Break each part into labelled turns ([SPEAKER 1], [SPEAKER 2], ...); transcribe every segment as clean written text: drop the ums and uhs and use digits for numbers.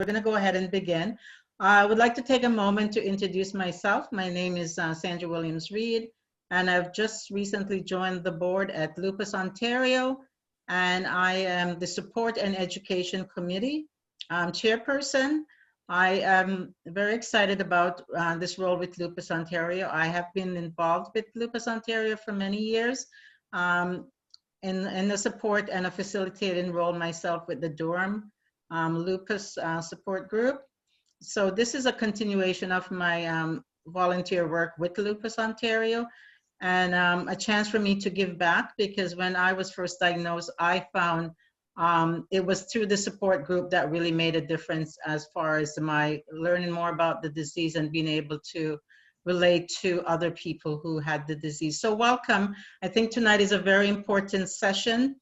[SPEAKER 1] We're going to go ahead and begin. I would like to take a moment to introduce myself. My name is Sandra Williams-Reed, and I've just recently joined the board at Lupus Ontario, and I am the Support and Education Committee chairperson. I am very excited about this role with Lupus Ontario. I have been involved with Lupus Ontario for many years in the support and a facilitating role myself with the Durham Lupus support group. So this is a continuation of my volunteer work with Lupus Ontario, and a chance for me to give back, because when I was first diagnosed, I found it was through the support group that really made a difference as far as my learning more about the disease and being able to relate to other people who had the disease. So welcome. I think tonight is a very important session.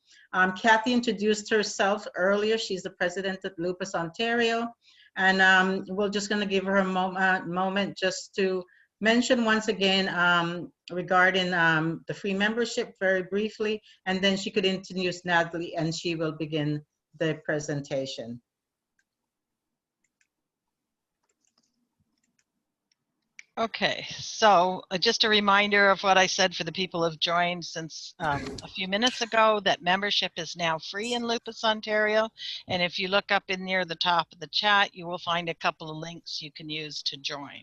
[SPEAKER 1] Kathy introduced herself earlier. She's the president of Lupus Ontario. And we're just going to give her a moment just to mention once again regarding the free membership very briefly, and then she could introduce Nathalie and she will begin the presentation.
[SPEAKER 2] Okay, so just a reminder of what I said for the people who have joined since a few minutes ago, that membership is now free in Lupus Ontario. And if you look up in near the top of the chat, you will find a couple of links you can use to join.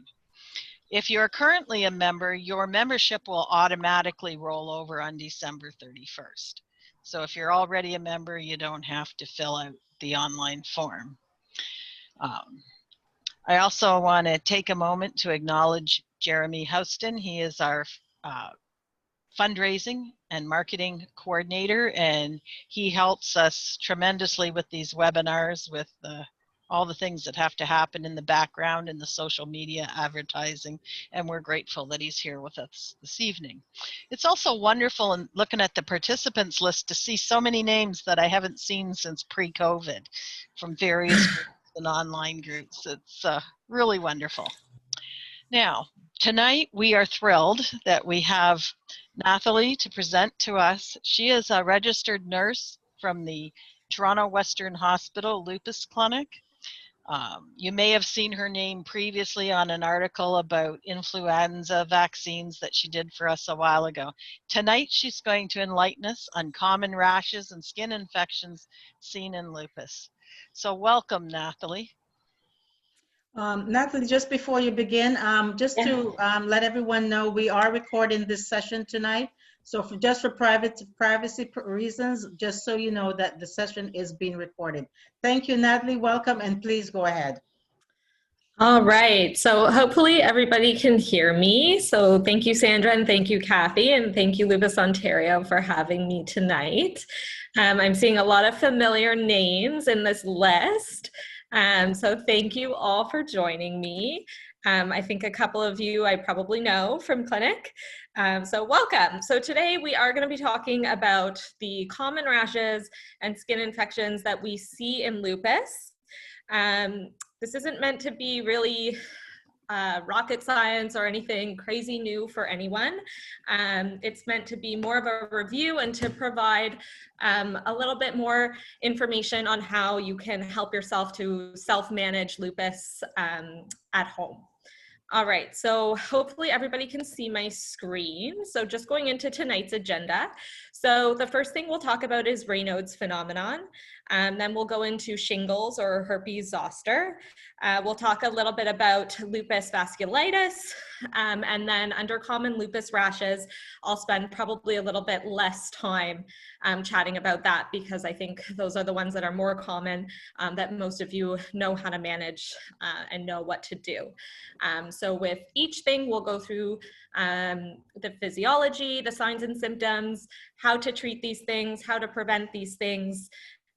[SPEAKER 2] If you're currently a member, your membership will automatically roll over on December 31st. So if you're already a member, you don't have to fill out the online form. I also want to take a moment to acknowledge Jeremy Houston. He is our fundraising and marketing coordinator, and he helps us tremendously with these webinars, with all the things that have to happen in the background and the social media advertising, and we're grateful that he's here with us this evening. It's also wonderful in looking at the participants list to see so many names that I haven't seen since pre-COVID from various groups and online groups. It's really wonderful. Now, tonight we are thrilled that we have Nathalie to present to us. She is a registered nurse from the Toronto Western Hospital Lupus Clinic. You may have seen her name previously on an article about influenza vaccines that she did for us a while ago. Tonight she's going to enlighten us on common rashes and skin infections seen in lupus. So welcome, Nathalie.
[SPEAKER 1] Nathalie, just before you begin, just to let everyone know, we are recording this session tonight. So just for privacy reasons, just so you know that the session is being recorded. Thank you, Nathalie. Welcome, and please go ahead.
[SPEAKER 3] All right, so hopefully everybody can hear me. So thank you, Sandra, and thank you, Kathy, and thank you, Lupus Ontario, for having me tonight. I'm seeing a lot of familiar names in this list. So thank you all for joining me. I think a couple of you I probably know from clinic. So welcome. So today we are going to be talking about the common rashes and skin infections that we see in lupus. This isn't meant to be really rocket science or anything crazy new for anyone. It's meant to be more of a review and to provide a little bit more information on how you can help yourself to self-manage lupus at home. All right, so hopefully everybody can see my screen. So just going into tonight's agenda. So the first thing we'll talk about is Raynaud's phenomenon. Then we'll go into shingles or herpes zoster. We'll talk a little bit about lupus vasculitis. And then under common lupus rashes, I'll spend probably a little bit less time chatting about that, because I think those are the ones that are more common, that most of you know how to manage and know what to do. So with each thing, we'll go through the physiology, the signs and symptoms, how to treat these things, how to prevent these things,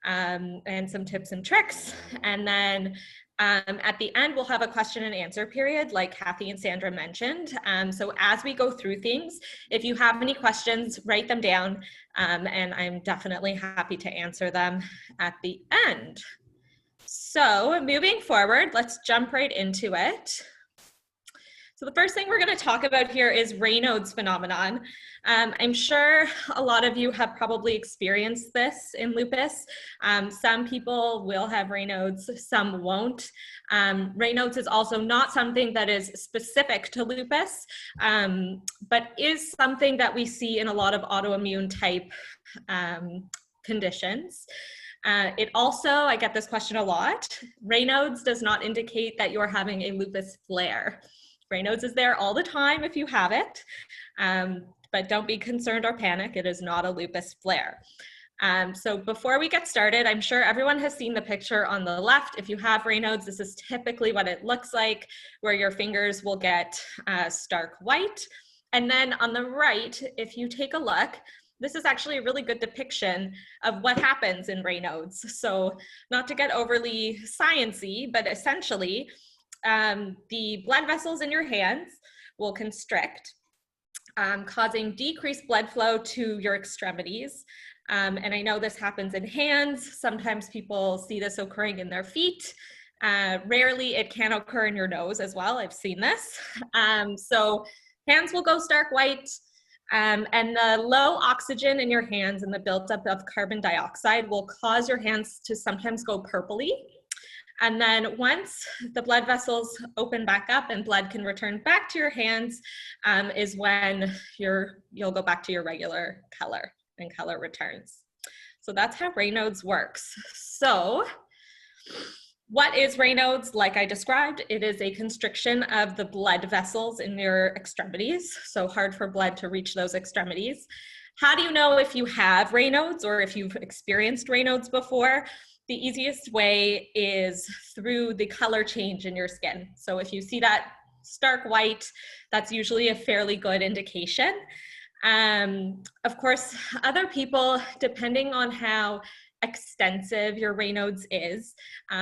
[SPEAKER 3] and some tips and tricks. And then at the end, we'll have a question and answer period, like Kathy and Sandra mentioned. So as we go through things, if you have any questions, write them down, and I'm definitely happy to answer them at the end. So moving forward, let's jump right into it. So the first thing we're going to talk about here is Raynaud's phenomenon. I'm sure a lot of you have probably experienced this in lupus. Some people will have Raynaud's, some won't. Raynaud's is also not something that is specific to lupus, but is something that we see in a lot of autoimmune type conditions. It also, I get this question a lot, Raynaud's does not indicate that you're having a lupus flare. Raynaud's is there all the time if you have it, but don't be concerned or panic, it is not a lupus flare. So before we get started, I'm sure everyone has seen the picture on the left. If you have Raynaud's, this is typically what it looks like, where your fingers will get stark white. And then on the right, if you take a look, this is actually a really good depiction of what happens in Raynaud's. So not to get overly sciencey, but essentially, the blood vessels in your hands will constrict, causing decreased blood flow to your extremities. And I know this happens in hands. Sometimes people see this occurring in their feet. Rarely it can occur in your nose as well. I've seen this. So hands will go stark white. And the low oxygen in your hands and the buildup of carbon dioxide will cause your hands to sometimes go purpley. And then once the blood vessels open back up and blood can return back to your hands, is when you'll go back to your regular color and color returns. So that's how Raynaud's works. So what is Raynaud's? Like I described, it is a constriction of the blood vessels in your extremities, so hard for blood to reach those extremities. How do you know if you have Raynaud's or if you've experienced Raynaud's before? The easiest way is through the color change in your skin. So if you see that stark white, that's usually a fairly good indication. Of course, other people, depending on how extensive your Raynaud's is,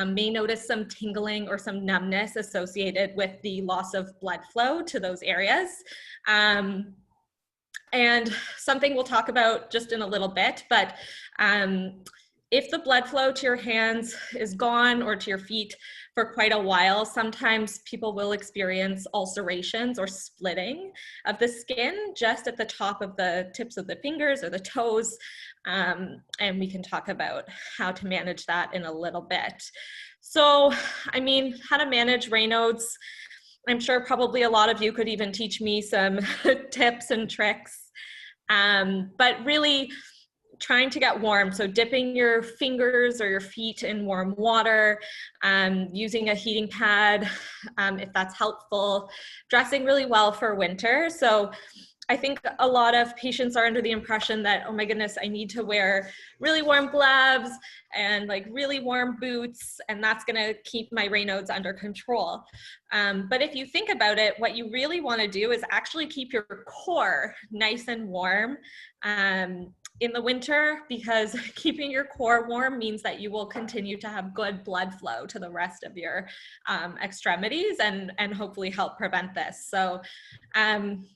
[SPEAKER 3] may notice some tingling or some numbness associated with the loss of blood flow to those areas. And something we'll talk about just in a little bit, but if the blood flow to your hands is gone or to your feet for quite a while, sometimes people will experience ulcerations or splitting of the skin just at the top of the tips of the fingers or the toes. And we can talk about how to manage that in a little bit. So, I mean, how to manage Raynaud's, I'm sure probably a lot of you could even teach me some tips and tricks, but really, trying to get warm, so dipping your fingers or your feet in warm water, using a heating pad if that's helpful, dressing really well for winter. So I think a lot of patients are under the impression that, oh my goodness, I need to wear really warm gloves and like really warm boots, and that's gonna keep my Raynaud's under control. But if you think about it, what you really wanna do is actually keep your core nice and warm in the winter, because keeping your core warm means that you will continue to have good blood flow to the rest of your extremities and hopefully help prevent this. So,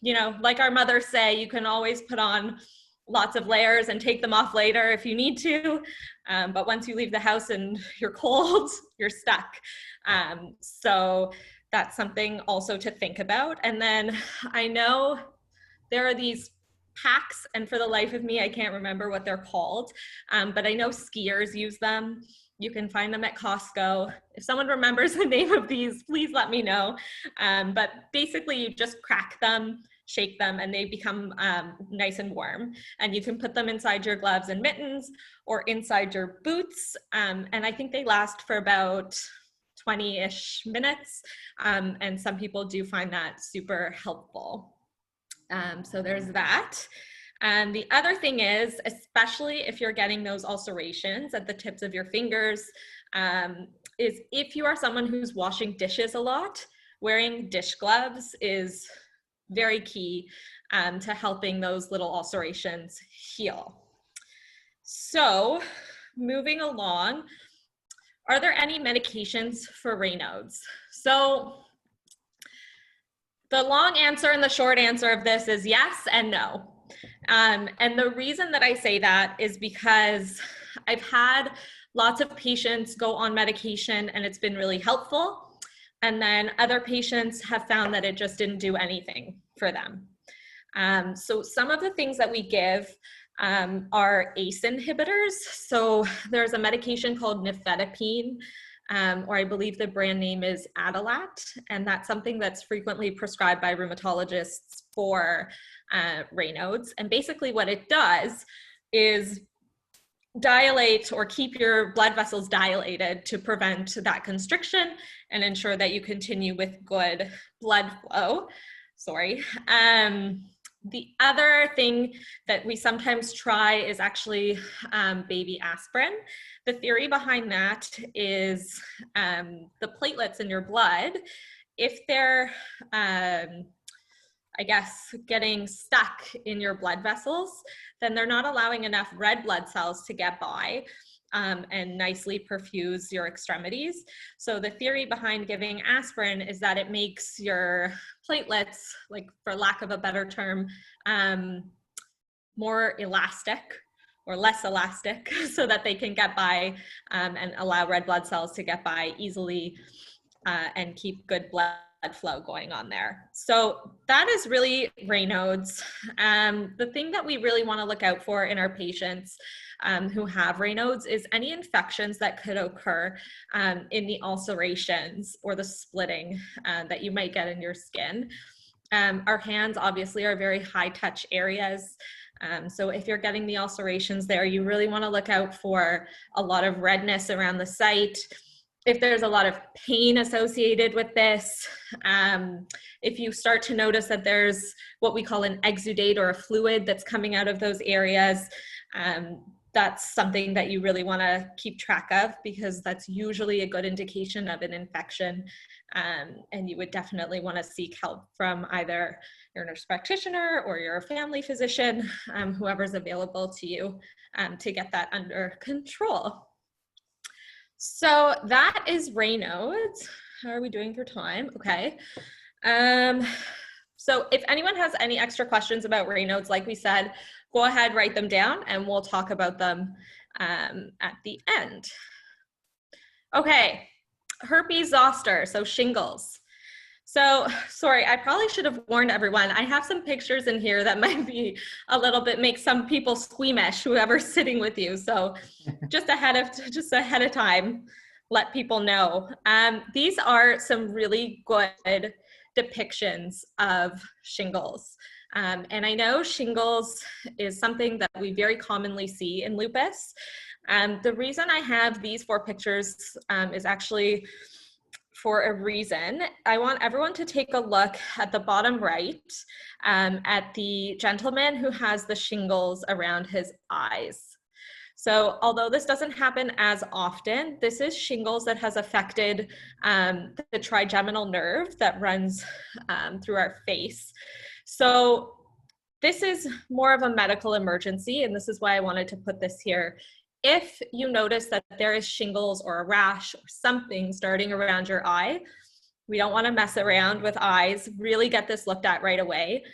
[SPEAKER 3] you know, like our mothers say, you can always put on lots of layers and take them off later if you need to. But once you leave the house and you're cold, you're stuck. So that's something also to think about. And then I know there are these packs, and for the life of me, I can't remember what they're called, but I know skiers use them. You can find them at Costco. If someone remembers the name of these, please let me know. But basically you just crack them, shake them, and they become nice and warm. And you can put them inside your gloves and mittens or inside your boots. And I think they last for about 20-ish minutes. And some people do find that super helpful. So there's that. And the other thing is, especially if you're getting those ulcerations at the tips of your fingers, is if you are someone who's washing dishes a lot, wearing dish gloves is very key to helping those little ulcerations heal. So moving along, are there any medications for Raynaud's? So the long answer and the short answer of this is yes and no. And the reason that I say that is because I've had lots of patients go on medication and it's been really helpful. And then other patients have found that it just didn't do anything for them. So some of the things that we give are ACE inhibitors. So there's a medication called nifedipine, or I believe the brand name is Adalat, and that's something that's frequently prescribed by rheumatologists for Raynaud's. And basically what it does is dilate or keep your blood vessels dilated to prevent that constriction and ensure that you continue with good blood flow. Sorry. The other thing that we sometimes try is actually baby aspirin. The theory behind that is the platelets in your blood, if they're I guess, getting stuck in your blood vessels, then they're not allowing enough red blood cells to get by and nicely perfuse your extremities. So the theory behind giving aspirin is that it makes your platelets, like for lack of a better term, more elastic or less elastic so that they can get by and allow red blood cells to get by easily and keep good blood flow going on there. So that is really Raynaud's. The thing that we really want to look out for in our patients who have Raynaud's is any infections that could occur in the ulcerations or the splitting that you might get in your skin. Our hands obviously are very high touch areas. So if you're getting the ulcerations there, you really want to look out for a lot of redness around the site. If there's a lot of pain associated with this, if you start to notice that there's what we call an exudate or a fluid that's coming out of those areas, that's something that you really want to keep track of, because that's usually a good indication of an infection. And you would definitely want to seek help from either your nurse practitioner or your family physician, whoever's available to you, to get that under control. So that is Raynaud's. How are we doing for time? Okay. So if anyone has any extra questions about Raynaud's, like we said, go ahead, write them down, and we'll talk about them at the end. Okay, herpes zoster, so shingles. So, sorry, I probably should have warned everyone. I have some pictures in here that might be a little bit, make some people squeamish, whoever's sitting with you. So just ahead of time, let people know. These are some really good depictions of shingles. And I know shingles is something that we very commonly see in lupus. The reason I have these 4 pictures is actually for a reason. I want everyone to take a look at the bottom right at the gentleman who has the shingles around his eyes. So although this doesn't happen as often, this is shingles that has affected the trigeminal nerve that runs through our face. So this is more of a medical emergency, and this is why I wanted to put this here. If you notice that there is shingles or a rash or something starting around your eye, we don't want to mess around with eyes. Really get this looked at right away.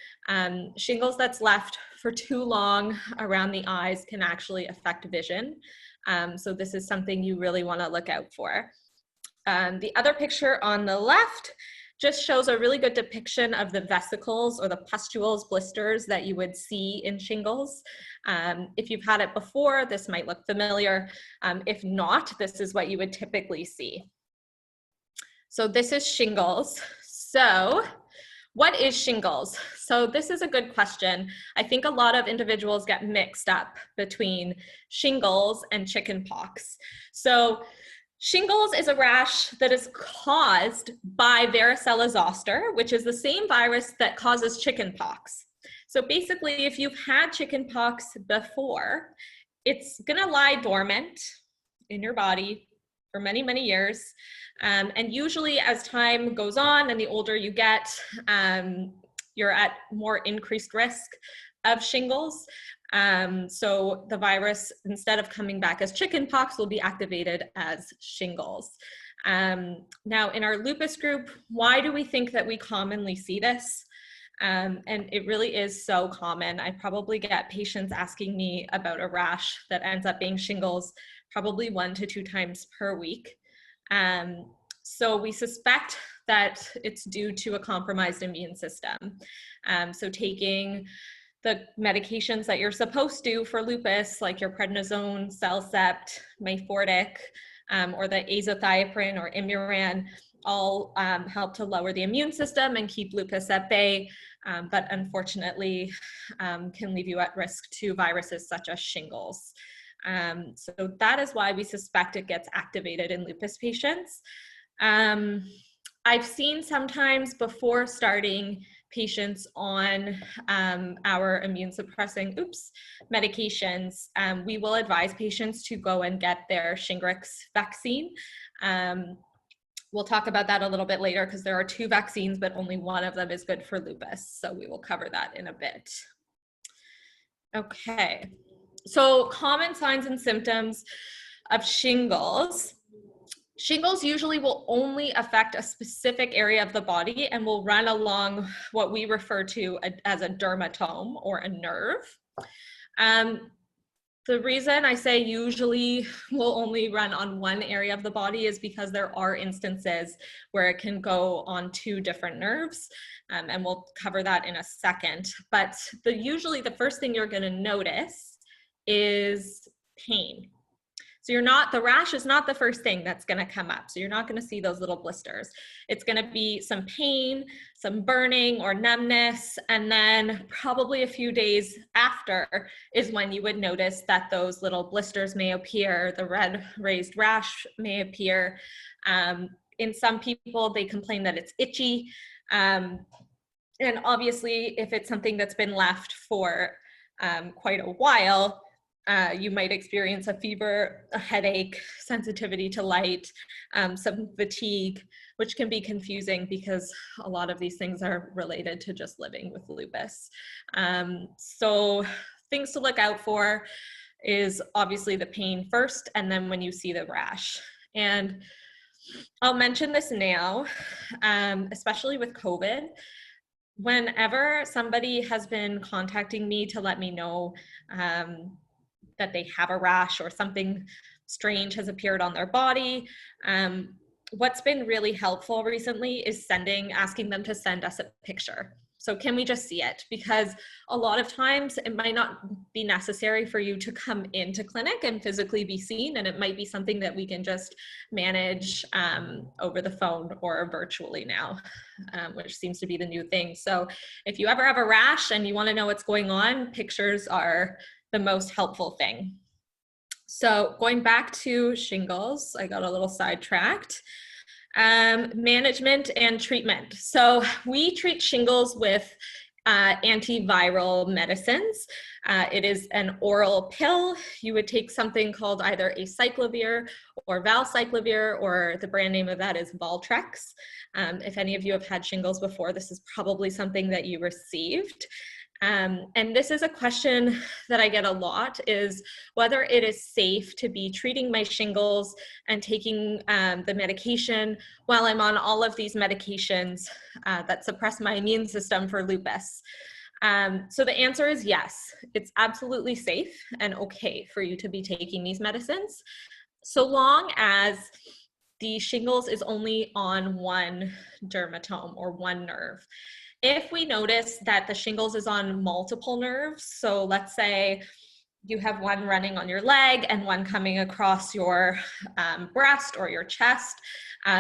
[SPEAKER 3] Shingles that's left for too long around the eyes can actually affect vision. So this is something you really want to look out for. The other picture on the left just shows a really good depiction of the vesicles or the pustules, blisters that you would see in shingles. If you've had it before, this might look familiar. If not, this is what you would typically see. So this is shingles. So what is shingles? So this is a good question. I think a lot of individuals get mixed up between shingles and chickenpox. So shingles is a rash that is caused by varicella zoster, which is the same virus that causes chickenpox. So basically, if you've had chickenpox before, it's gonna lie dormant in your body for many, many years. And usually as time goes on and the older you get, you're at more increased risk of shingles. So the virus, instead of coming back as chickenpox, will be activated as shingles. Now in our lupus group, why do we think that we commonly see this? And it really is so common. I probably get patients asking me about a rash that ends up being shingles probably 1 to 2 times per week. So we suspect that it's due to a compromised immune system. So taking the medications that you're supposed to for lupus, like your prednisone, Cellcept, Mayfortic, or the azathioprine or Imuran, all help to lower the immune system and keep lupus at bay, but unfortunately can leave you at risk to viruses such as shingles. So that is why we suspect it gets activated in lupus patients. I've seen sometimes before starting patients on our immune suppressing medications, we will advise patients to go and get their Shingrix vaccine. We'll talk about that a little bit later because there are 2 vaccines, but only one of them is good for lupus. So we will cover that in a bit. Okay, so common signs and symptoms of shingles. Shingles usually will only affect a specific area of the body and will run along what we refer to as a dermatome or a nerve. The reason I say usually will only run on one area of the body is because there are instances where it can go on 2 different nerves, and we'll cover that in a second. But usually the first thing you're going to notice is pain. So the rash is not the first thing that's going to come up. So you're not going to see those little blisters. It's going to be some pain, some burning or numbness, and then probably a few days after is when you would notice that those little blisters may appear, the red raised rash may appear. In some people, they complain that it's itchy. And obviously, if it's something that's been left for quite a while, you might experience a fever, a headache, sensitivity to light, some fatigue, which can be confusing because a lot of these things are related to just living with lupus. So things to look out for is obviously the pain first, and then when you see the rash. And I'll mention this now, especially with COVID. Whenever somebody has been contacting me to let me know that they have a rash or something strange has appeared on their body, what's been really helpful recently is asking them to send us a picture. So can we just see it? Because a lot of times it might not be necessary for you to come into clinic and physically be seen, and it might be something that we can just manage over the phone or virtually now, which seems to be the new thing. So if you ever have a rash and you want to know what's going on, pictures are the most helpful thing. So going back to shingles, I got a little sidetracked. Management and treatment. So we treat shingles with antiviral medicines. It is an oral pill. You would take something called either Acyclovir or Valcyclovir, or the brand name of that is Valtrex. If any of you have had shingles before, this is probably something that you received. And this is a question that I get a lot, is whether it is safe to be treating my shingles and taking the medication while I'm on all of these medications that suppress my immune system for lupus. So the answer is yes, it's absolutely safe and okay for you to be taking these medicines, so long as the shingles is only on one dermatome or one nerve. If we notice that the shingles is on multiple nerves, so let's say you have one running on your leg and one coming across your breast or your chest,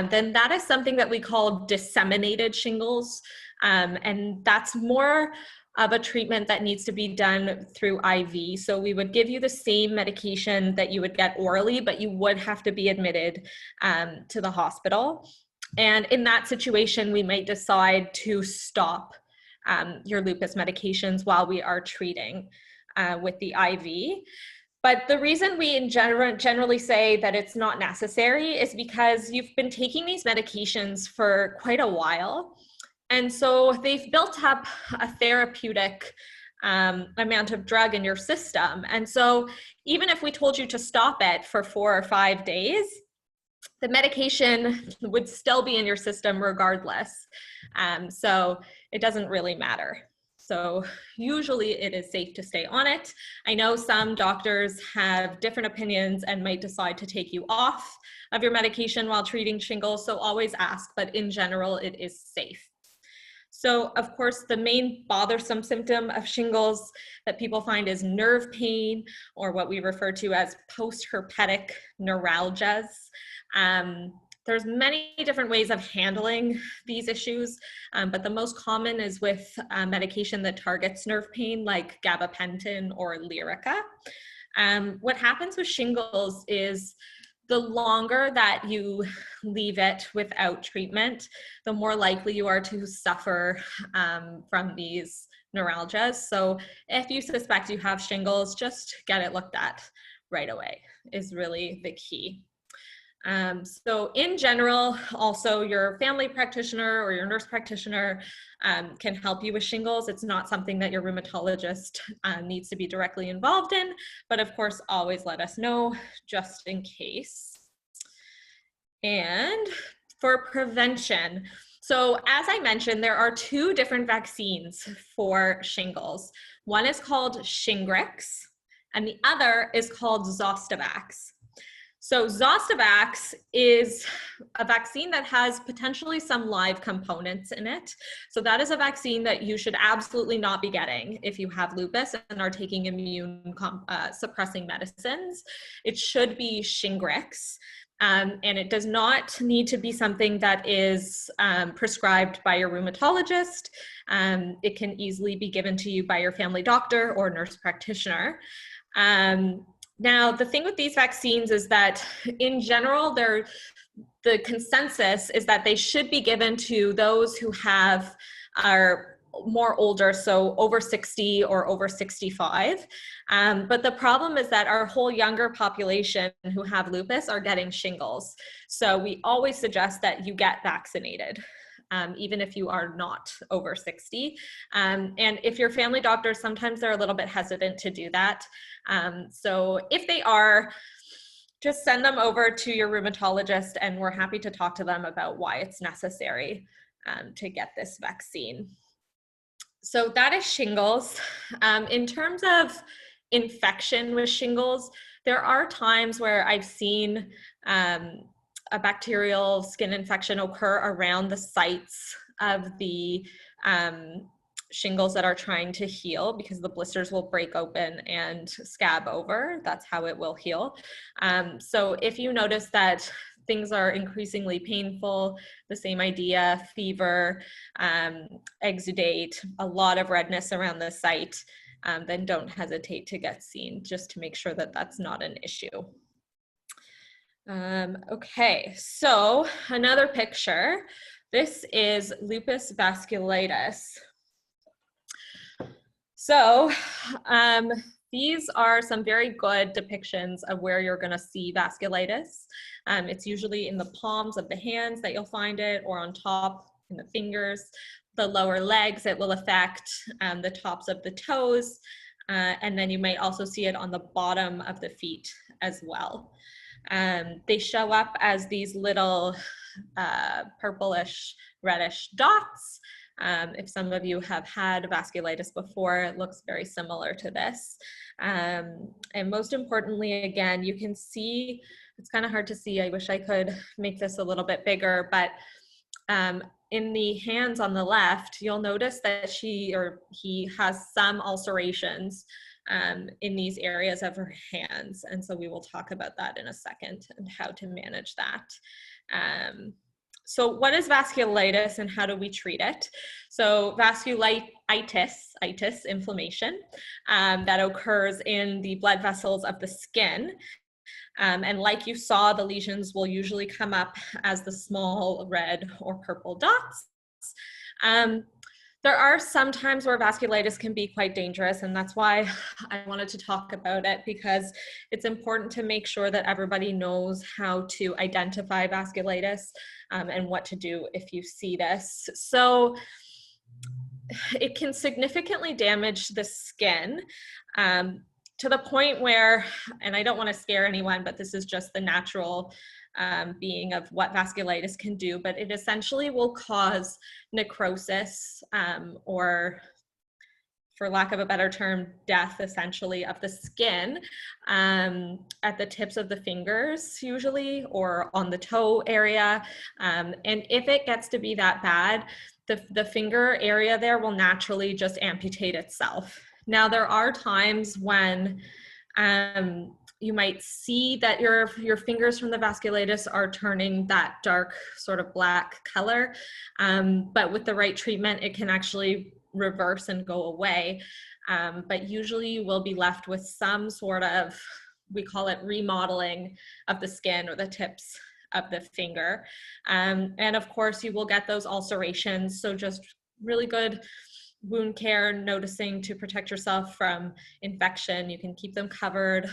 [SPEAKER 3] then that is something that we call disseminated shingles. And that's more of a treatment that needs to be done through IV. So we would give you the same medication that you would get orally, but you would have to be admitted to the hospital. And in that situation, we might decide to stop your lupus medications while we are treating with the IV. But the reason we generally say that it's not necessary is because you've been taking these medications for quite a while. And so they've built up a therapeutic amount of drug in your system. And so even if we told you to stop it for 4 or 5 days, the medication would still be in your system regardless. So it doesn't really matter. So usually it is safe to stay on it. I know some doctors have different opinions and might decide to take you off of your medication while treating shingles, so always ask, but in general, it is safe. So of course, the main bothersome symptom of shingles that people find is nerve pain, or what we refer to as post-herpetic neuralgias. There's many different ways of handling these issues, but the most common is with medication that targets nerve pain, like gabapentin or Lyrica. What happens with shingles is the longer that you leave it without treatment, the more likely you are to suffer from these neuralgias. So if you suspect you have shingles, just get it looked at right away is really the key. So in general, also your family practitioner or your nurse practitioner can help you with shingles. It's not something that your rheumatologist needs to be directly involved in, but of course, always let us know just in case. And for prevention, so as I mentioned, there are 2 different vaccines for shingles. One is called Shingrix, and the other is called Zostavax. So Zostavax is a vaccine that has potentially some live components in it. So that is a vaccine that you should absolutely not be getting if you have lupus and are taking immune suppressing medicines. It should be Shingrix. And it does not need to be something that is prescribed by your rheumatologist. It can easily be given to you by your family doctor or nurse practitioner. Now, the thing with these vaccines is that in general, the consensus is that they should be given to those who are more older, so over 60 or over 65. But the problem is that our whole younger population who have lupus are getting shingles. So we always suggest that you get vaccinated. Even if you are not over 60. And if your family doctor, sometimes they're a little bit hesitant to do that. So if they are, just send them over to your rheumatologist and we're happy to talk to them about why it's necessary to get this vaccine. So that is shingles. In terms of infection with shingles, there are times where I've seen a bacterial skin infection occur around the sites of the shingles that are trying to heal, because the blisters will break open and scab over. That's how it will heal. So if you notice that things are increasingly painful, the same idea, fever, exudate, a lot of redness around the site, then don't hesitate to get seen, just to make sure that that's not an issue. Okay, so another picture. This is lupus vasculitis. So these are some very good depictions of where you're going to see vasculitis. It's usually in the palms of the hands that you'll find it, or on top in the fingers. The lower legs, it will affect the tops of the toes, and then you might also see it on the bottom of the feet as well. They show up as these little purplish reddish dots. If some of you have had vasculitis before, it looks very similar to this. And most importantly, again, you can see, it's kind of hard to see, I wish I could make this a little bit bigger, but in the hands on the left, you'll notice that she or he has some ulcerations in these areas of her hands. And so we will talk about that in a second and how to manage that. So what is vasculitis and how do we treat it? So vasculitis, inflammation, that occurs in the blood vessels of the skin. And like you saw, the lesions will usually come up as the small red or purple dots. There are some times where vasculitis can be quite dangerous, and that's why I wanted to talk about it, because it's important to make sure that everybody knows how to identify vasculitis and what to do if you see this. So it can significantly damage the skin to the point where, and I don't want to scare anyone, but this is just the natural being of what vasculitis can do, but it essentially will cause necrosis or for lack of a better term, death essentially of the skin at the tips of the fingers usually, or on the toe area. And if it gets to be that bad, the finger area there will naturally just amputate itself. Now, there are times when you might see that your fingers from the vasculitis are turning that dark sort of black color, but with the right treatment, it can actually reverse and go away. But usually you will be left with some sort of, we call it remodeling of the skin or the tips of the finger. And of course you will get those ulcerations. So just really good wound care, noticing to protect yourself from infection. You can keep them covered,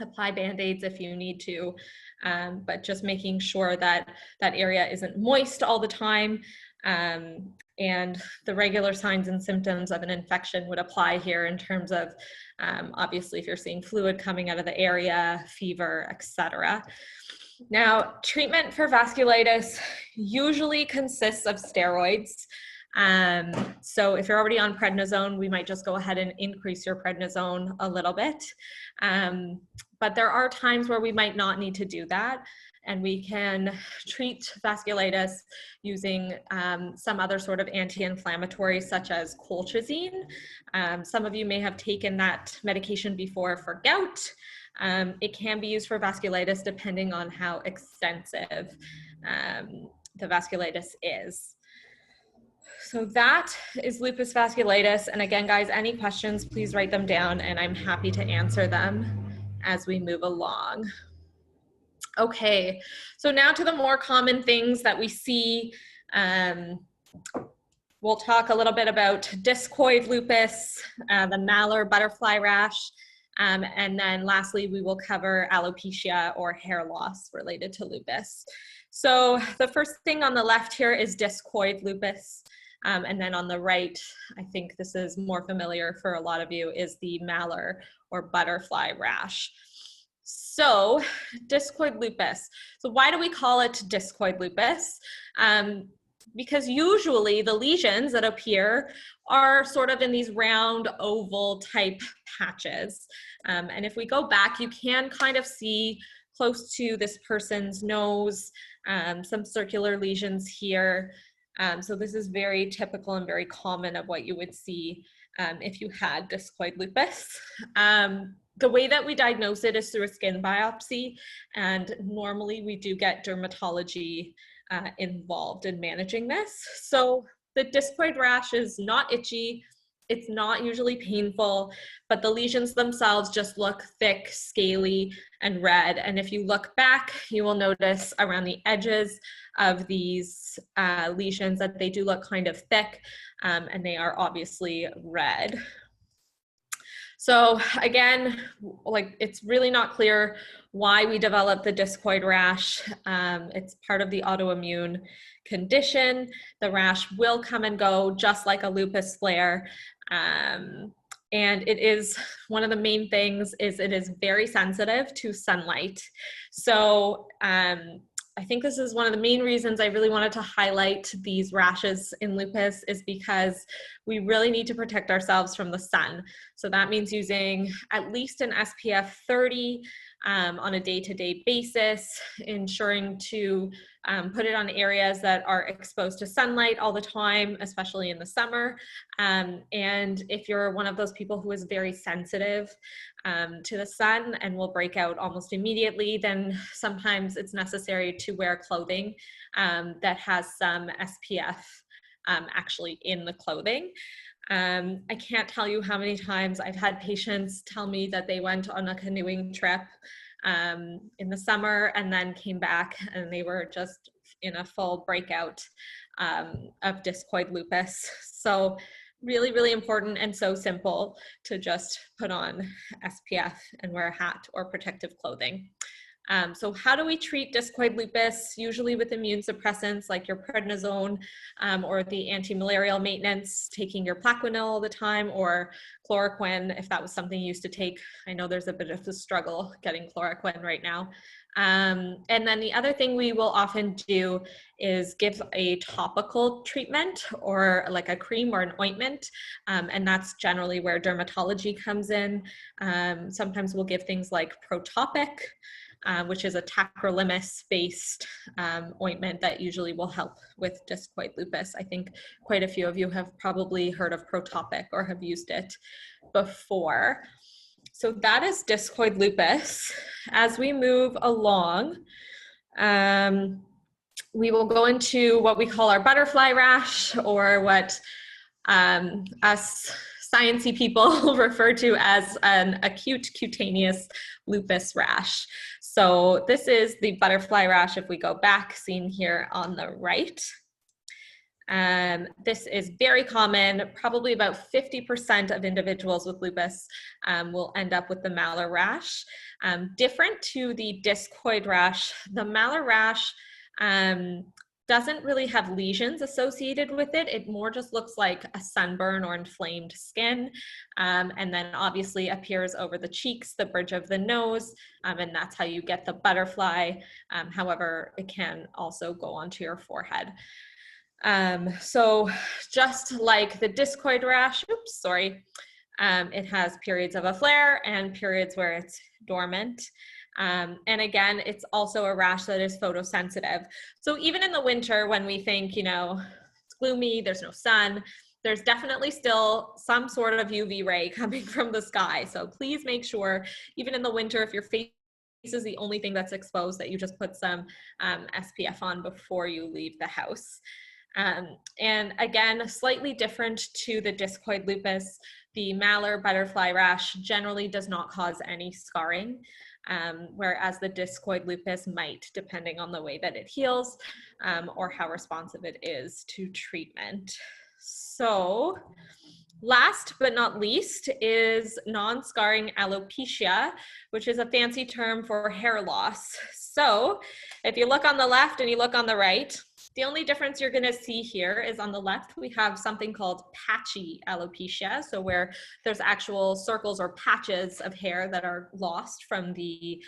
[SPEAKER 3] apply Band-Aids if you need to, but just making sure that that area isn't moist all the time. And the regular signs and symptoms of an infection would apply here in terms of, obviously, if you're seeing fluid coming out of the area, fever, etc. Now, treatment for vasculitis usually consists of steroids. So if you're already on prednisone, we might just go ahead and increase your prednisone a little bit. But there are times where we might not need to do that. And we can treat vasculitis using some other sort of anti-inflammatory, such as colchicine. Some of you may have taken that medication before for gout. It can be used for vasculitis depending on how extensive the vasculitis is. So that is lupus vasculitis. And again, guys, any questions, please write them down and I'm happy to answer them as we move along. Okay, so now to the more common things that we see. We'll talk a little bit about discoid lupus, the Malar butterfly rash, and then lastly, we will cover alopecia or hair loss related to lupus. So the first thing on the left here is discoid lupus. And then on the right, I think this is more familiar for a lot of you, is the Malar or butterfly rash. So discoid lupus. So why do we call it discoid lupus? Because usually the lesions that appear are sort of in these round oval type patches. And if we go back, you can kind of see close to this person's nose, some circular lesions here. So this is very typical and very common of what you would see if you had discoid lupus. The way that we diagnose it is through a skin biopsy, and normally we do get dermatology involved in managing this. So the discoid rash is not itchy, it's not usually painful, but the lesions themselves just look thick, scaly, and red. And if you look back, you will notice around the edges of these lesions that they do look kind of thick, and they are obviously red. So again, like, it's really not clear why we develop the discoid rash. It's part of the autoimmune condition. The rash will come and go just like a lupus flare. And it is, one of the main things is it is very sensitive to sunlight. So I think this is one of the main reasons I really wanted to highlight these rashes in lupus, is because we really need to protect ourselves from the sun. So that means using at least an SPF 30 on a day-to-day basis, ensuring to put it on areas that are exposed to sunlight all the time, especially in the summer. And if you're one of those people who is very sensitive to the sun and will break out almost immediately, then sometimes it's necessary to wear clothing that has some SPF actually in the clothing. I can't tell you how many times I've had patients tell me that they went on a canoeing trip in the summer and then came back and they were just in a full breakout of discoid lupus. So really, really important and so simple to just put on SPF and wear a hat or protective clothing. So how do we treat discoid lupus? Usually with immune suppressants like your prednisone or the anti-malarial maintenance, taking your Plaquenil all the time, or chloroquine if that was something you used to take. I know there's a bit of a struggle getting chloroquine right now. And then the other thing we will often do is give a topical treatment or like a cream or an ointment. And that's generally where dermatology comes in. Sometimes we'll give things like Protopic, which is a tacrolimus-based ointment that usually will help with discoid lupus. I think quite a few of you have probably heard of Protopic or have used it before. So that is discoid lupus. As we move along, we will go into what we call our butterfly rash, or what us sciencey people refer to as an acute cutaneous lupus rash. So this is the butterfly rash if we go back, seen here on the right. This is very common. Probably about 50% of individuals with lupus will end up with the Malar rash. Different to the discoid rash, the Malar rash doesn't really have lesions associated with it. It more just looks like a sunburn or inflamed skin, and then obviously appears over the cheeks, the bridge of the nose, and that's how you get the butterfly. However, it can also go onto your forehead. So just like the discoid rash, it has periods of a flare and periods where it's dormant. And again, it's also a rash that is photosensitive. So even in the winter, when we think, you know, it's gloomy, there's no sun, there's definitely still some sort of UV ray coming from the sky. So please make sure, even in the winter, if your face is the only thing that's exposed, that you just put some SPF on before you leave the house. And again, slightly different to the discoid lupus, the Malar butterfly rash generally does not cause any scarring, whereas the discoid lupus might, depending on the way that it heals or how responsive it is to treatment. So last but not least is non-scarring alopecia, which is a fancy term for hair loss. So if you look on the left and you look on the right, the only difference you're going to see here is on the left, we have something called patchy alopecia. So where there's actual circles or patches of hair that are lost from the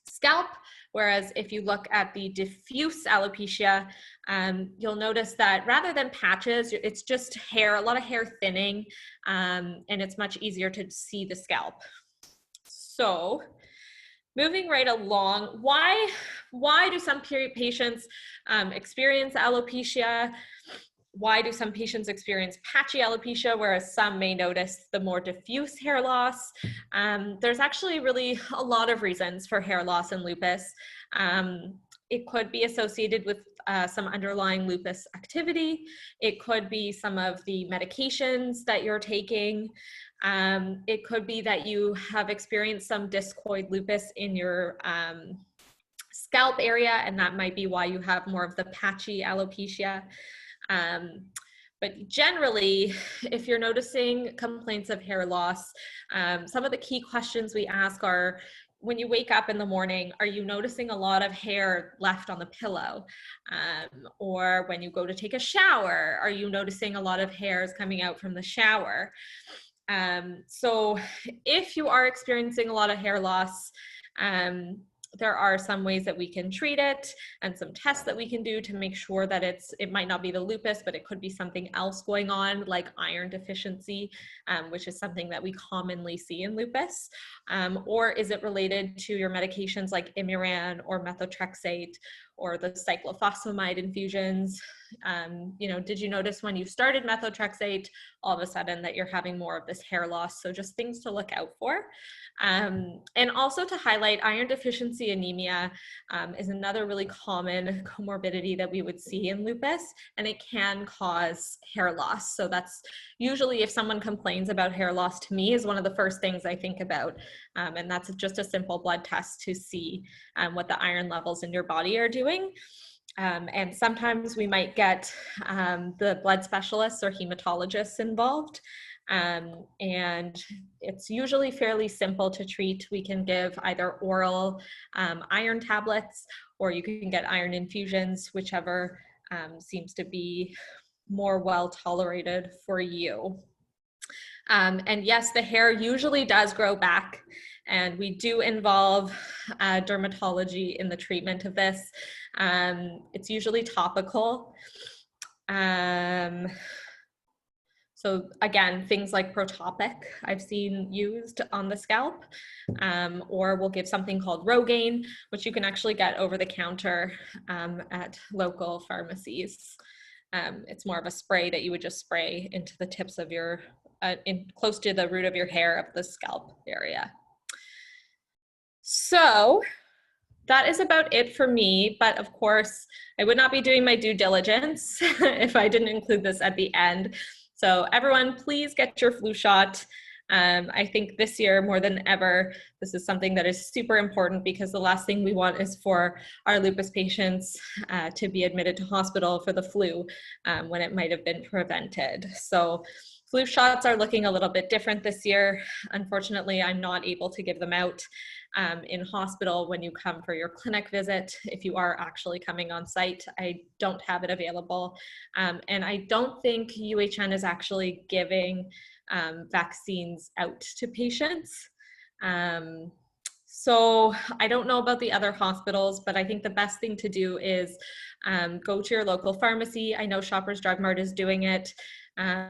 [SPEAKER 3] scalp. Whereas if you look at the diffuse alopecia, you'll notice that rather than patches, it's just hair, a lot of hair thinning, and it's much easier to see the scalp. So moving right along, why do some patients experience alopecia? Why do some patients experience patchy alopecia, whereas some may notice the more diffuse hair loss? There's actually really a lot of reasons for hair loss in lupus. It could be associated with some underlying lupus activity. It could be some of the medications that you're taking. It could be that you have experienced some discoid lupus in your scalp area, and that might be why you have more of the patchy alopecia. But generally, if you're noticing complaints of hair loss, some of the key questions we ask are, when you wake up in the morning, are you noticing a lot of hair left on the pillow? Or when you go to take a shower, are you noticing a lot of hairs coming out from the shower? So if you are experiencing a lot of hair loss, there are some ways that we can treat it and some tests that we can do to make sure that it might not be the lupus, but it could be something else going on, like iron deficiency, which is something that we commonly see in lupus. Or is it related to your medications like Imuran or methotrexate or the cyclophosphamide infusions? Did you notice when you started methotrexate, all of a sudden that you're having more of this hair loss? So just things to look out for. And also to highlight, iron deficiency anemia is another really common comorbidity that we would see in lupus, and it can cause hair loss. So that's usually, if someone complains about hair loss to me, is one of the first things I think about. And that's just a simple blood test to see what the iron levels in your body are doing. And sometimes we might get the blood specialists or hematologists involved. And it's usually fairly simple to treat. We can give either oral iron tablets, or you can get iron infusions, whichever seems to be more well tolerated for you. And yes, the hair usually does grow back. and we do involve dermatology in the treatment of this. It's usually topical. So again, things like Protopic I've seen used on the scalp, or we'll give something called Rogaine, which you can actually get over the counter at local pharmacies. It's more of a spray that you would just spray into the tips of your, close to the root of your hair of the scalp area. So that is about it for me, but of course, I would not be doing my due diligence if I didn't include this at the end. So everyone, please get your flu shot. I think this year more than ever, this is something that is super important, because the last thing we want is for our lupus patients to be admitted to hospital for the flu when it might have been prevented. So flu shots are looking a little bit different this year. Unfortunately, I'm not able to give them out in hospital when you come for your clinic visit. If you are actually coming on site, I don't have it available. And I don't think UHN is actually giving vaccines out to patients. So I don't know about the other hospitals, but I think the best thing to do is go to your local pharmacy. I know Shoppers Drug Mart is doing it.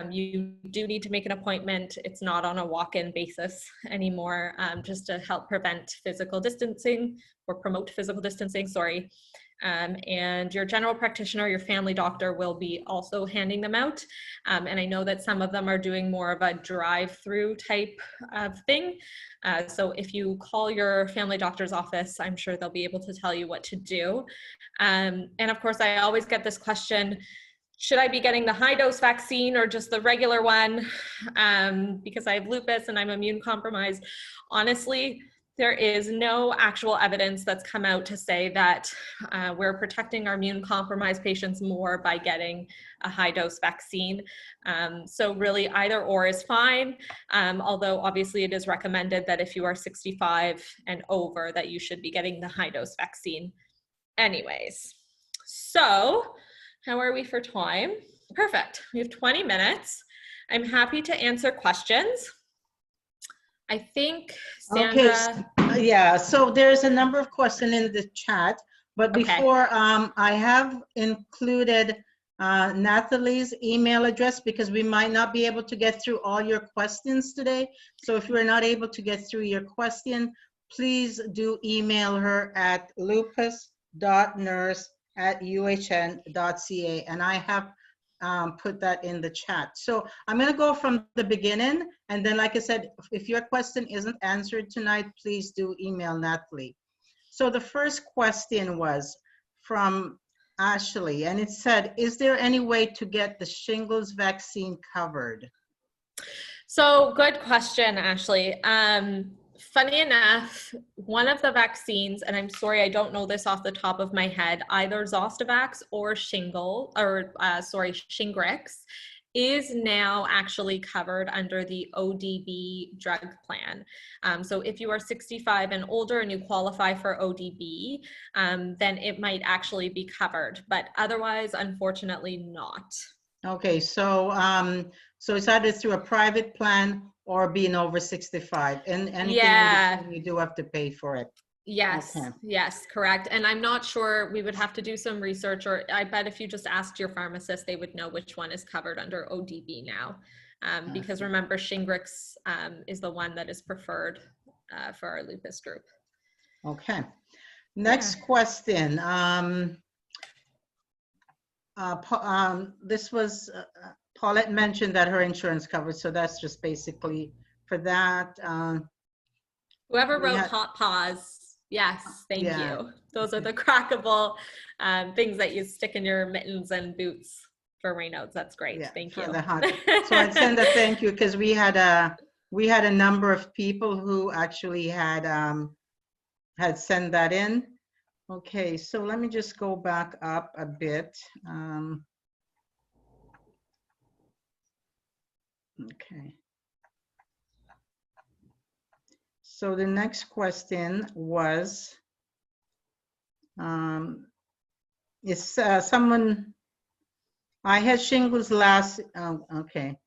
[SPEAKER 3] You do need to make an appointment. It's not on a walk-in basis anymore, just to help prevent physical distancing or promote physical distancing, sorry. And your general practitioner, your family doctor will be also handing them out. And I know that some of them are doing more of a drive-through type of thing. So if you call your family doctor's office, I'm sure they'll be able to tell you what to do. And of course, I always get this question, should I be getting the high dose vaccine or just the regular one? Because I have lupus and I'm immune compromised. Honestly, there is no actual evidence that's come out to say that we're protecting our immune compromised patients more by getting a high dose vaccine. So really either or is fine. Although obviously it is recommended that if you are 65 and over that you should be getting the high dose vaccine anyways. So how are we for time? Perfect. We have 20 minutes. I'm happy to answer questions. I think Sandra.
[SPEAKER 1] Okay, yeah, so there's a number of questions in the chat, but before I have included Nathalie's email address, because we might not be able to get through all your questions today. So if you're not able to get through your question, please do email her at lupus.nurse@uhn.ca, and I have put that in the chat. So I'm going to go from the beginning, and then like I said, if your question isn't answered tonight, please do email Nathalie. So the first question was from Ashley, and it said, is there any way to get the shingles vaccine covered?
[SPEAKER 3] So good question, Ashley. Funny enough, one of the vaccines, and I'm sorry, I don't know this off the top of my head, either Zostavax or Shingrix is now actually covered under the ODB drug plan. So if you are 65 and older and you qualify for ODB, then it might actually be covered, but otherwise, unfortunately not.
[SPEAKER 1] Okay, so so it's either through a private plan or being over 65, and anything in between, you do have to pay for it.
[SPEAKER 3] Yes, okay. Yes, correct. And I'm not sure, we would have to do some research, or I bet if you just asked your pharmacist, they would know which one is covered under ODB now. Because remember, Shingrix is the one that is preferred for our lupus group.
[SPEAKER 1] Okay, next question. This was, Paulette mentioned that her insurance covered, so that's just basically for that.
[SPEAKER 3] Whoever wrote hot paws, yes, thank you. Those are the crackable things that you stick in your mittens and boots for Raynaud's. That's great, thank you.
[SPEAKER 1] The hot. So I'd send a thank you, because we had a number of people who actually had sent that in. Okay, so let me just go back up a bit. Okay. So the next question was, is someone, I had shingles last, okay.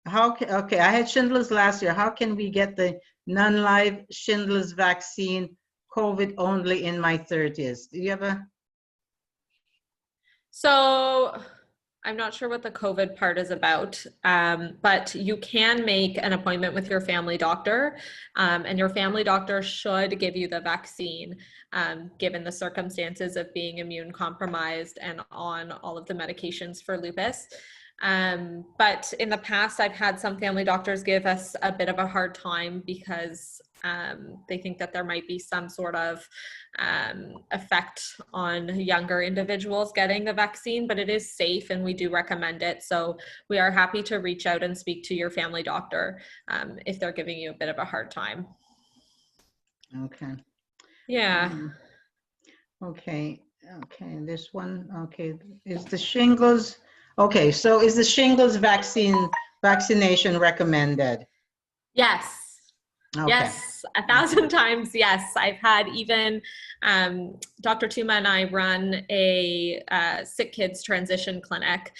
[SPEAKER 1] I had shingles last year. How can we get the non-live shingles vaccine, COVID only in my 30s. Do you have a?
[SPEAKER 3] So I'm not sure what the COVID part is about, but you can make an appointment with your family doctor, and your family doctor should give you the vaccine, given the circumstances of being immune compromised and on all of the medications for lupus. But in the past, I've had some family doctors give us a bit of a hard time because they think that there might be some sort of effect on younger individuals getting the vaccine, but it is safe and we do recommend it. So we are happy to reach out and speak to your family doctor if they're giving you a bit of a hard time.
[SPEAKER 1] Okay.
[SPEAKER 3] Yeah.
[SPEAKER 1] Okay. This one. Okay. Is the shingles? Okay. So is the shingles vaccination recommended?
[SPEAKER 3] Yes.
[SPEAKER 1] Okay.
[SPEAKER 3] Yes, 1,000 times. Yes. I've had even Dr. Tuma and I run a sick kids transition clinic.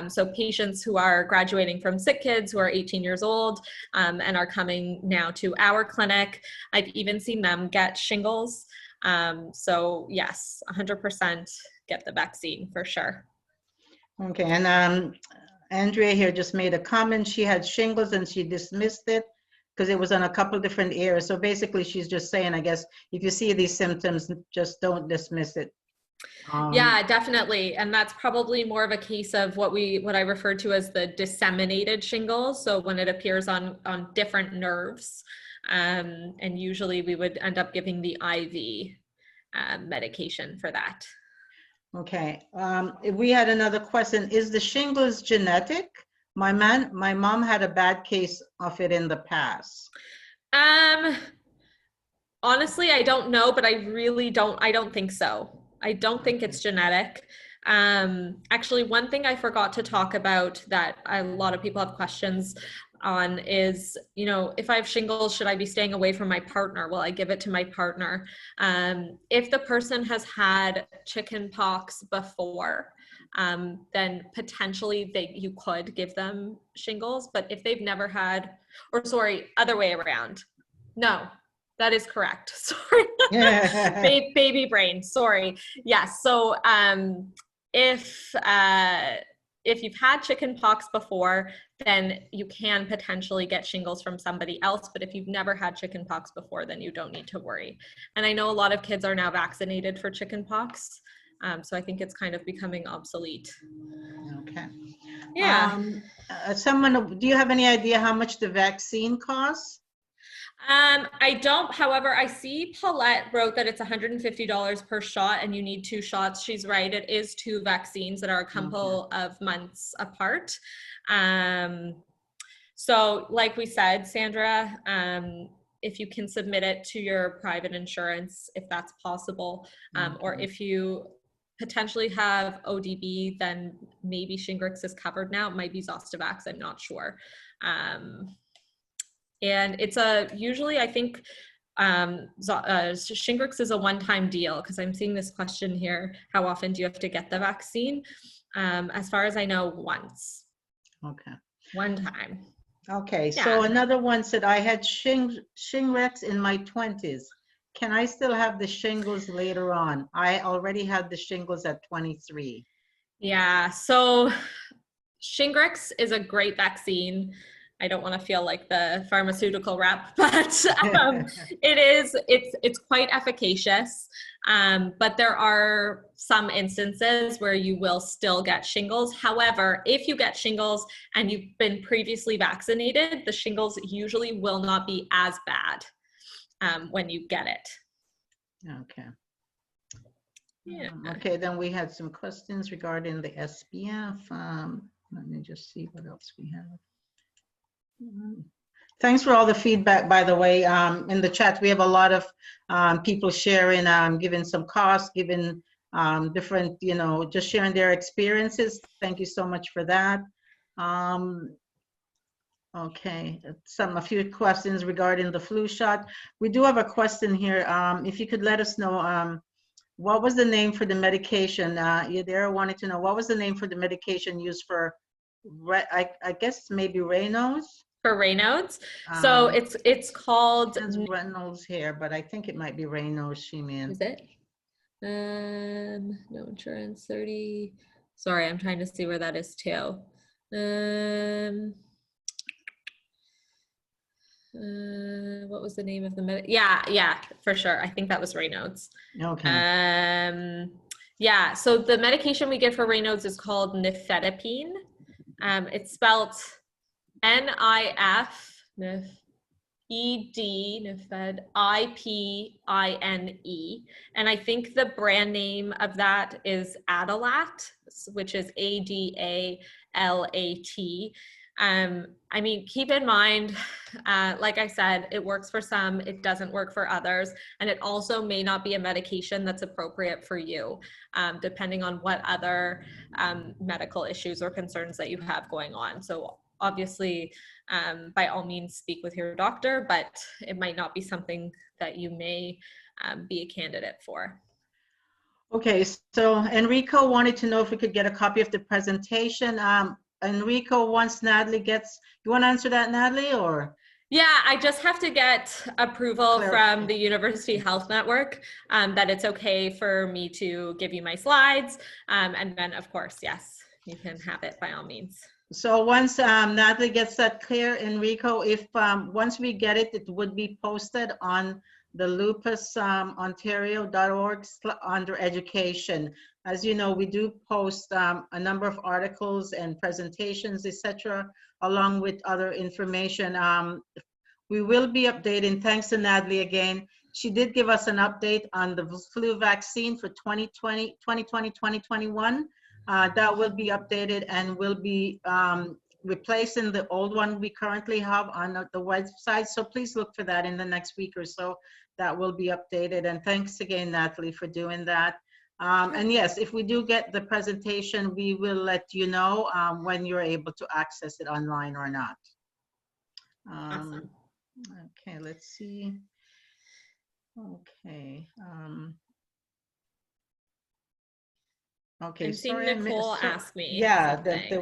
[SPEAKER 3] So patients who are graduating from sick kids who are 18 years old and are coming now to our clinic. I've even seen them get shingles. So yes, 100% get the vaccine for sure.
[SPEAKER 1] Okay. And Andrea here just made a comment. She had shingles and she dismissed it because it was on a couple different areas. So basically she's just saying, I guess, if you see these symptoms, just don't dismiss it.
[SPEAKER 3] Yeah, definitely. And that's probably more of a case of what I refer to as the disseminated shingles. So when it appears on different nerves, and usually we would end up giving the IV medication for that.
[SPEAKER 1] Okay. We had another question. Is the shingles genetic? My mom had a bad case of it in the past.
[SPEAKER 3] Honestly, I don't know, but I don't think so. I don't think it's genetic. Actually, one thing I forgot to talk about that a lot of people have questions on is, if I have shingles, should I be staying away from my partner? Will I give it to my partner? If the person has had chicken pox before, then potentially you could give them shingles. But if they've never had, or sorry, other way around. No, that is correct. Sorry. Baby brain. Sorry. Yes. So if you've had chicken pox before, then you can potentially get shingles from somebody else. But if you've never had chicken pox before, then you don't need to worry. And I know a lot of kids are now vaccinated for chicken pox. So I think it's kind of becoming obsolete.
[SPEAKER 1] Okay.
[SPEAKER 3] Yeah.
[SPEAKER 1] Do you have any idea how much the vaccine costs?
[SPEAKER 3] I don't. However, I see Paulette wrote that it's $150 per shot and you need 2 shots. She's right. It is 2 vaccines that are a couple of months apart. So like we said, Sandra, if you can submit it to your private insurance, if that's possible, or if you potentially have ODB, then maybe Shingrix is covered now. It might be Zostavax, I'm not sure. And it's usually I think Shingrix is a one-time deal, because I'm seeing this question here, how often do you have to get the vaccine? As far as I know, once.
[SPEAKER 1] Okay.
[SPEAKER 3] One time.
[SPEAKER 1] Okay,
[SPEAKER 3] Yeah.
[SPEAKER 1] so another one said, I had Shingrix in my 20s. Can I still have the shingles later on? I already had the shingles at 23.
[SPEAKER 3] Yeah, so Shingrix is a great vaccine. I don't want to feel like the pharmaceutical rep, but it's quite efficacious. But there are some instances where you will still get shingles. However, if you get shingles and you've been previously vaccinated, the shingles usually will not be as bad when you get it.
[SPEAKER 1] Okay.
[SPEAKER 3] Yeah.
[SPEAKER 1] Okay, then we had some questions regarding the SPF. Let me just see what else we have. Thanks for all the feedback, by the way. In the chat, we have a lot of people sharing, giving some costs, giving different, just sharing their experiences. Thank you so much for that. Okay, a few questions regarding the flu shot. We do have a question here. If you could let us know, what was the name for the medication? Yadira wanted to know, what was the name for the medication used for, I guess maybe Raynaud?
[SPEAKER 3] For Raynaud's. So it's called.
[SPEAKER 1] It says Reynolds here, but I think it might be Raynaud she meant.
[SPEAKER 3] Is it? No insurance 30. Sorry, I'm trying to see where that is too. What was the name of the yeah, for sure. I think that was Raynaud's.
[SPEAKER 1] Okay.
[SPEAKER 3] Yeah, so the medication we give for Raynaud's is called nifedipine. It's spelled Nifed, Nifed, IPINE. And I think the brand name of that is Adalat, which is ADALAT. I mean, keep in mind, like I said, it works for some, it doesn't work for others. And it also may not be a medication that's appropriate for you, depending on what other medical issues or concerns that you have going on. So obviously, by all means, speak with your doctor, but it might not be something that you may be a candidate for.
[SPEAKER 1] Okay, so Enrico wanted to know if we could get a copy of the presentation. Enrico, once Nathalie gets, you want to answer that, Nathalie, or?
[SPEAKER 3] Yeah, I just have to get approval from the University Health Network that it's okay for me to give you my slides. And then, of course, yes, you can have it by all means.
[SPEAKER 1] So once Nathalie gets that clear, Enrico, if once we get it, it would be posted on the lupusontario.org under education. As you know, we do post a number of articles and presentations, etc., along with other information. We will be updating, thanks to Nathalie again. She did give us an update on the flu vaccine for 2020-2021. That will be updated and will be replacing the old one we currently have on the website. So please look for that in the next week or so. That will be updated. And thanks again, Nathalie, for doing that. And yes, if we do get the presentation, we will let you know when you're able to access it online or not.
[SPEAKER 3] Awesome.
[SPEAKER 1] Okay, let's see. Okay. Okay,
[SPEAKER 3] I'm seeing Nicole ask me.
[SPEAKER 1] Yeah, okay.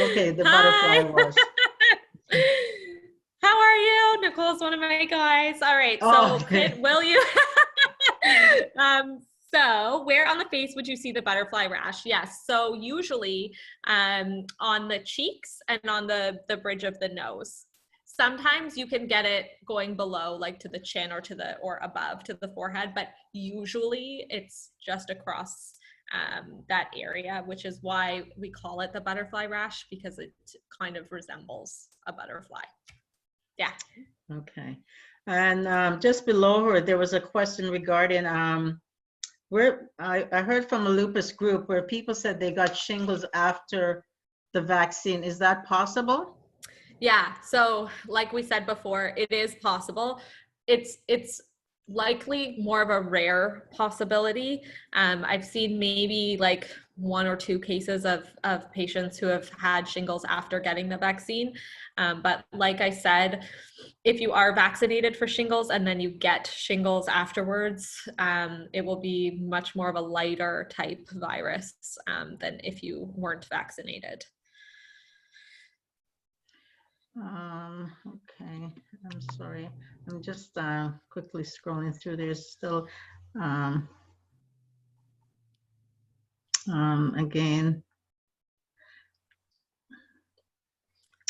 [SPEAKER 1] Okay, the butterfly was.
[SPEAKER 3] How are you? Nicole's one of my guys. All right, so
[SPEAKER 1] Oh, okay.
[SPEAKER 3] will you? So where on the face would you see the butterfly rash? Yes, so usually on the cheeks and on the bridge of the nose. Sometimes you can get it going below, like to the chin or above to the forehead, but usually it's just across that area, which is why we call it the butterfly rash, because it kind of resembles a butterfly. Yeah.
[SPEAKER 1] Okay. And just below her, there was a question regarding where I heard from a lupus group where people said they got shingles after the vaccine. Is that possible?
[SPEAKER 3] Yeah, so like we said before, it is possible. It's likely more of a rare possibility. I've seen maybe like 1 or 2 cases of patients who have had shingles after getting the vaccine. But like I said, if you are vaccinated for shingles and then you get shingles afterwards, it will be much more of a lighter type virus than if you weren't vaccinated.
[SPEAKER 1] Okay, I'm sorry. I'm just quickly scrolling through. There's still, again.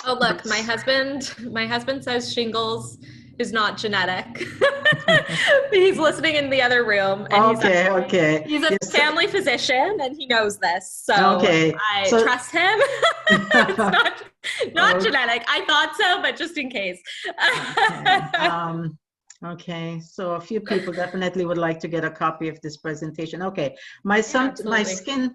[SPEAKER 3] Oh, look, my husband says shingles is not genetic. He's listening in the other room. And he's a family physician and he knows this. So I trust him. It's not genetic. I thought so, but just in case.
[SPEAKER 1] Okay, so a few people definitely would like to get a copy of this presentation. Okay, my skin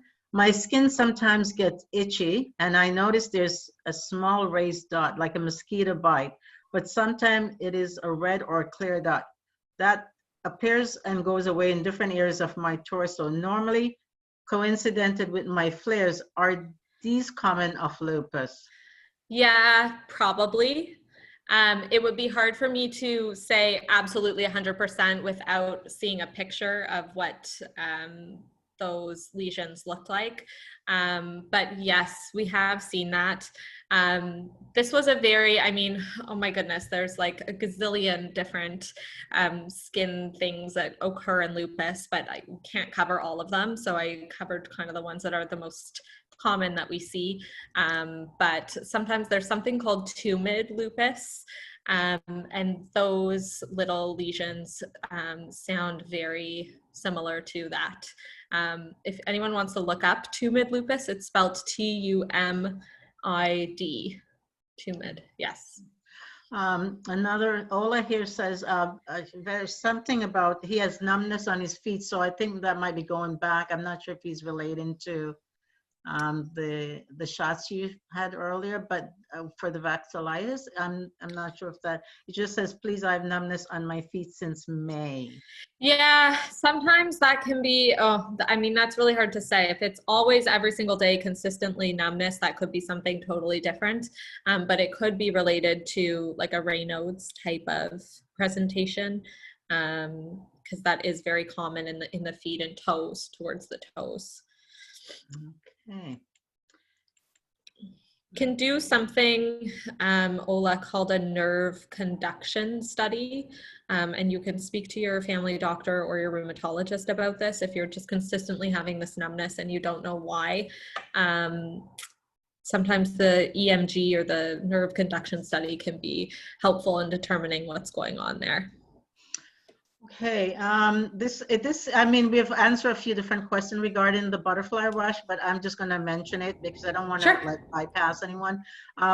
[SPEAKER 1] sometimes gets itchy, and I notice there's a small raised dot, like a mosquito bite, but sometimes it is a red or a clear dot that appears and goes away in different areas of my torso, normally coincident with my flares. Are these common of lupus?
[SPEAKER 3] Yeah, probably. It would be hard for me to say absolutely 100% without seeing a picture of what those lesions look like. But yes, we have seen that. This was a very, I mean, oh my goodness, there's like a gazillion different skin things that occur in lupus, but I can't cover all of them. So I covered kind of the ones that are the most common that we see. But sometimes there's something called tumid lupus. And those little lesions sound very similar to that. If anyone wants to look up tumid lupus, it's spelled T-U-M-I-D, tumid, yes.
[SPEAKER 1] Another, Ola here says there's something about, he has numbness on his feet, so I think that might be going back. I'm not sure if he's relating to the shots you had earlier, but for the vasculitis, I'm not sure if that, it just says, please, I have numbness on my feet since May.
[SPEAKER 3] Yeah, sometimes that can be, I mean, that's really hard to say. If it's always every single day consistently numbness, that could be something totally different. But it could be related to like a Raynaud's type of presentation, because that is very common in the feet and toes, towards the toes.
[SPEAKER 1] Okay.
[SPEAKER 3] Can do something, Ola, called a nerve conduction study. And you can speak to your family doctor or your rheumatologist about this if you're just consistently having this numbness and you don't know why. Sometimes the EMG or the nerve conduction study can be helpful in determining what's going on there.
[SPEAKER 1] Okay, I mean, we've answered a few different questions regarding the butterfly rash, but I'm just going to mention it because I don't want to like bypass anyone.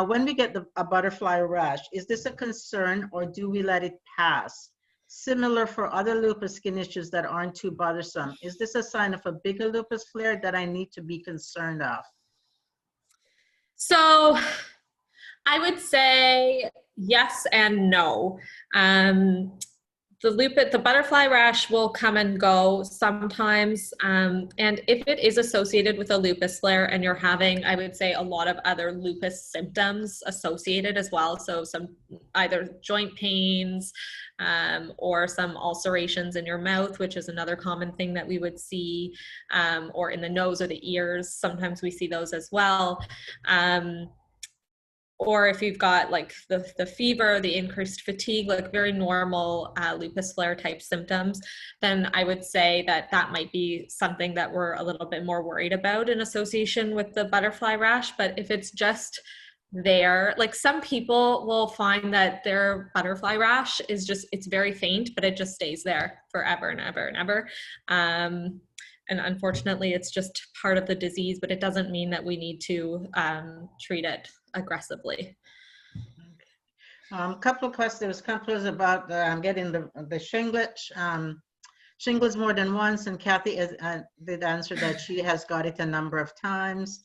[SPEAKER 1] When we get a butterfly rash, is this a concern or do we let it pass? Similar for other lupus skin issues that aren't too bothersome. Is this a sign of a bigger lupus flare that I need to be concerned of?
[SPEAKER 3] So I would say yes and no. The butterfly rash will come and go sometimes. And if it is associated with a lupus flare and you're having, I would say, a lot of other lupus symptoms associated as well. So some either joint pains or some ulcerations in your mouth, which is another common thing that we would see, or in the nose or the ears. Sometimes we see those as well. Or if you've got like the fever, the increased fatigue, like very normal lupus flare type symptoms, then I would say that that might be something that we're a little bit more worried about in association with the butterfly rash. But if it's just there, like some people will find that their butterfly rash is just, it's very faint, but it just stays there forever and ever and ever. And unfortunately, it's just part of the disease, but it doesn't mean that we need to treat it aggressively.
[SPEAKER 1] A couple of questions. Couple about getting the shingles. Shingles more than once, and Kathy did answer that she has got it a number of times.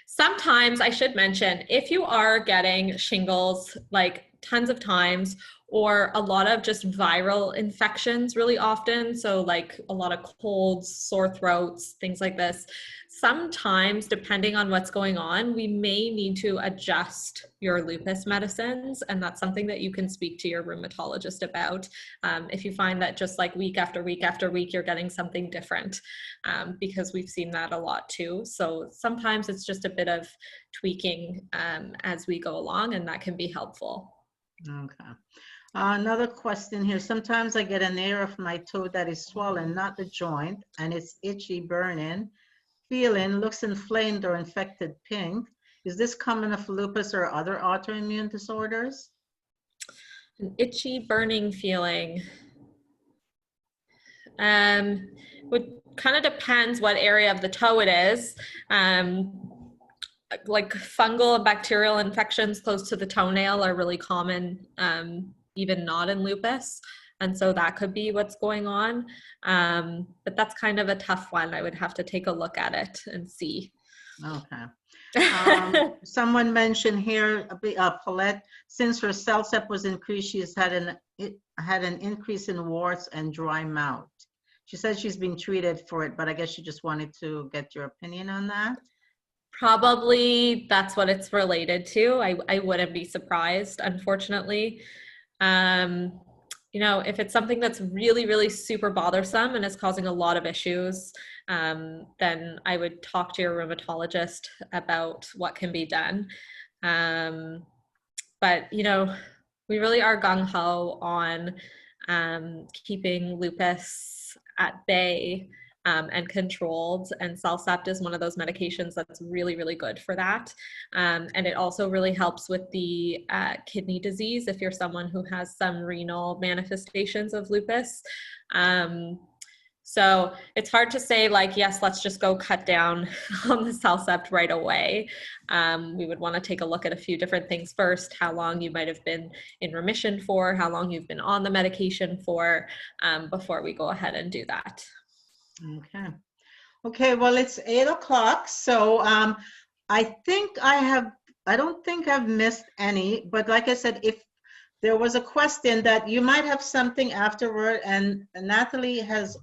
[SPEAKER 3] Sometimes I should mention, if you are getting shingles like tons of times, or a lot of just viral infections really often, so like a lot of colds, sore throats, things like this, sometimes depending on what's going on, we may need to adjust your lupus medicines, and that's something that you can speak to your rheumatologist about if you find that just like week after week after week you're getting something different, because we've seen that a lot too. So sometimes it's just a bit of tweaking as we go along, and that can be helpful.
[SPEAKER 1] Okay. Another question here. Sometimes I get an area of my toe that is swollen, not the joint, and it's itchy, burning, feeling, looks inflamed or infected pink. Is this common of lupus or other autoimmune disorders?
[SPEAKER 3] An itchy, burning feeling. Would kind of depends what area of the toe it is. Like fungal and bacterial infections close to the toenail are really common, even not in lupus. And so that could be what's going on. But that's kind of a tough one. I would have to take a look at it and see.
[SPEAKER 1] Okay. Someone mentioned here, Paulette, since her CellCep was increased, she has had an increase in warts and dry mouth. She said she's been treated for it, but I guess she just wanted to get your opinion on that.
[SPEAKER 3] Probably that's what it's related to. I wouldn't be surprised, unfortunately. you know, if it's something that's really, really super bothersome and is causing a lot of issues, then I would talk to your rheumatologist about what can be done. But, you know, we really are gung-ho on keeping lupus at bay and controlled, and CellCept is one of those medications that's really, really good for that. And it also really helps with the kidney disease if you're someone who has some renal manifestations of lupus. So it's hard to say, like, yes, let's just go cut down on the CellCept right away. We would want to take a look at a few different things first, how long you might have been in remission for, how long you've been on the medication for, before we go ahead and do that.
[SPEAKER 1] Okay. Okay, well, it's 8 o'clock, so I don't think I've missed any, but like I said, if there was a question that you might have something afterward, and Nathalie has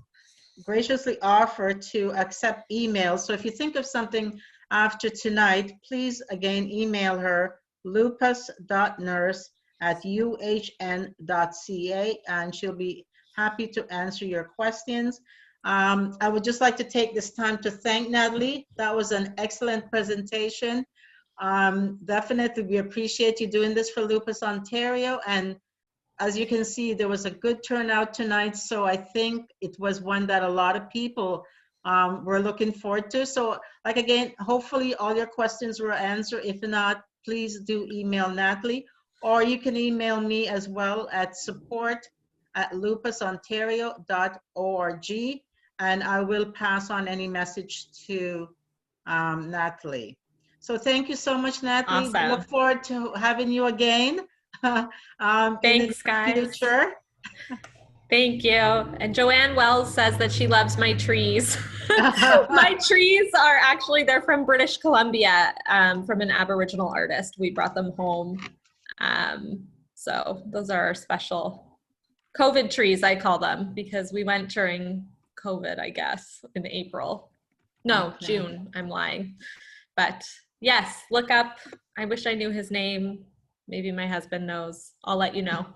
[SPEAKER 1] graciously offered to accept emails. So if you think of something after tonight, please again email her lupus.nurse@uhn.ca, and she'll be happy to answer your questions. I would just like to take this time to thank Nathalie. That was an excellent presentation. Definitely, we appreciate you doing this for Lupus Ontario. And as you can see, there was a good turnout tonight. So I think it was one that a lot of people were looking forward to. So like, again, hopefully all your questions were answered. If not, please do email Nathalie, or you can email me as well at support@lupusontario.org. And I will pass on any message to Nathalie. So thank you so much, Nathalie.
[SPEAKER 3] Awesome.
[SPEAKER 1] Look forward to having you again
[SPEAKER 3] Thanks,
[SPEAKER 1] in the
[SPEAKER 3] guys.
[SPEAKER 1] future.
[SPEAKER 3] Thank you. And Joanne Wells says that she loves my trees. My trees are actually, they're from British Columbia, from an Aboriginal artist. We brought them home. So those are our special COVID trees, I call them, because we went during COVID, I guess, in April. No,
[SPEAKER 1] Okay.
[SPEAKER 3] June, I'm lying. But yes, look up, I wish I knew his name. Maybe my husband knows. I'll let you know.